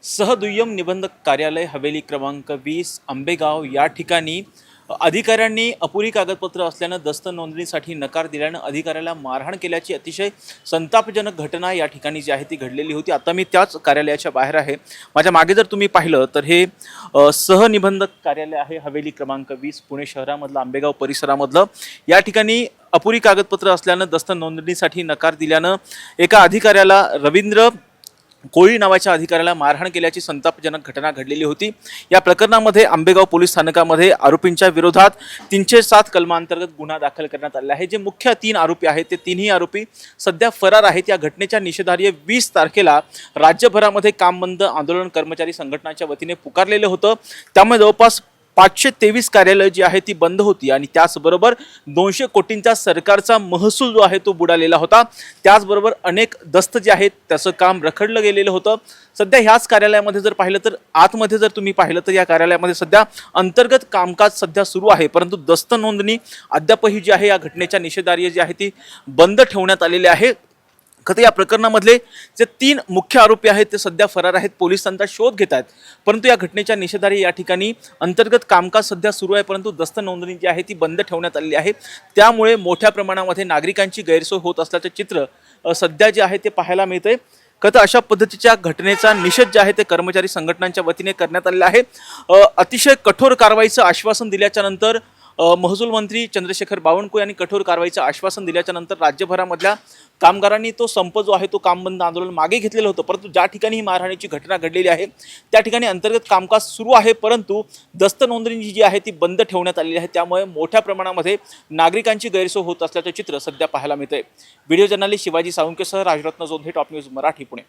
सहदुय्यम निबंधक कार्यालय हवेली क्रमांक 20 आंबेगाव या ठिकाणी अधिकाऱ्यांनी अपुरी कागदपत्र असल्यानं दस्त नोंदणीसाठी नकार दिल्यानं अधिकाऱ्याला मारहाण केल्याची अतिशय संतापजनक घटना या ठिकाणी जी आहे ती घडलेली होती। आता मी त्याच कार्यालयाच्या बाहेर आहे। माझ्या मागे जर तुम्ही पाहिलं तर हे सहनिबंधक कार्यालय आहे हवेली क्रमांक 20 पुणे शहरामधलं आंबेगाव परिसरामधलं। या ठिकाणी अपुरी कागदपत्र असल्यानं दस्त नोंदणीसाठी नकार दिल्यानं एका अधिकाऱ्याला रवींद्र कोळी नावाच्या अधिकाऱ्याला मारहाण केल्याची संतापजनक घटना घडलेली होती। या प्रकरणामध्ये आंबेगाव पोलीस स्थानकामध्ये आरोपींच्या विरोधात 307 कलमांतर्गत गुन्हा दाखल करण्यात आला आहे। जे मुख्य 3 आरोपी आहेत ते तिन्ही आरोपी सध्या फरार आहेत। या घटनेच्या निषेधार्थ 20 तारखेला राज्यभरामध्ये काम बंद आंदोलन कर्मचारी संघटनाच्या वतीने पुकारलेलं होतं। त्यामुळे जवळपास 523 कार्यालय जी आहे ती बंद होती आणि त्याचबरोबर 200 कोटींचा सरकारचा महसूल जो आहे तो बुडालेला होता। त्याचबरोबर अनेक दस्त जे आहेत त्याचं काम रखडलं गेलेलं होतं। सध्या ह्याच कार्यालयामध्ये जर पाहिलं तर आतमध्ये जर तुम्ही पाहिलं तर या कार्यालयामध्ये सध्या अंतर्गत कामकाज सध्या सुरू आहे, परंतु दस्त नोंदणी अद्यापही जी आहे या घटनेच्या निषेधार्थ जी आहे ती बंद ठेवण्यात आलेली आहे। खरं या प्रकरणामधले जे 3 मुख्य आरोपी आहेत ते सध्या फरार आहेत, पोलीस त्यांचा शोध घेत आहेत। परंतु या घटनेच्या निषेधार्थ या ठिकाणी अंतर्गत कामकाज सध्या सुरू आहे, परंतु दस्त नोंदणी जी आहे ती बंद ठेवण्यात आलेली आहे। त्यामुळे मोठ्या प्रमाणामध्ये नागरिकांची गैरसोय होत असल्याचे चित्र सध्या जे आहे ते पाहायला मिळते। खरं अशा पद्धतीच्या घटनेचा निषेध जे आहे ते कर्मचारी संघटनांच्या वतीने करण्यात आलेला आहे। अतिशय कठोर कारवाईचं आश्वासन दिल्याच्या नंतर महसूल मंत्री चंद्रशेखर बावनकुळे यांनी कठोर कारवाईचं आश्वासन दिल्याच्या नंतर राज्यभरामधल्या कामगारांनी तो संप जो आहे तो काम बंद आंदोलन मागे घेतलेलं होतं। परंतु ज्या ठिकाणी ही मारहाणीची घटना घडलेली आहे त्या ठिकाणी अंतर्गत कामकाज सुरू आहे, परंतु दस्त नोंदणी जी आहे ती बंद ठेवण्यात आलेली आहे। त्यामुळे मोठ्या प्रमाणामध्ये नागरिकांची गैरसोय होत असल्याचे चित्र सध्या पाहायला मिळते। व्हिडिओ जर्नलिस्ट शिवाजी साळुंकेसह राजरत्न जोंधे, टॉप न्यूज मराठी, पुणे।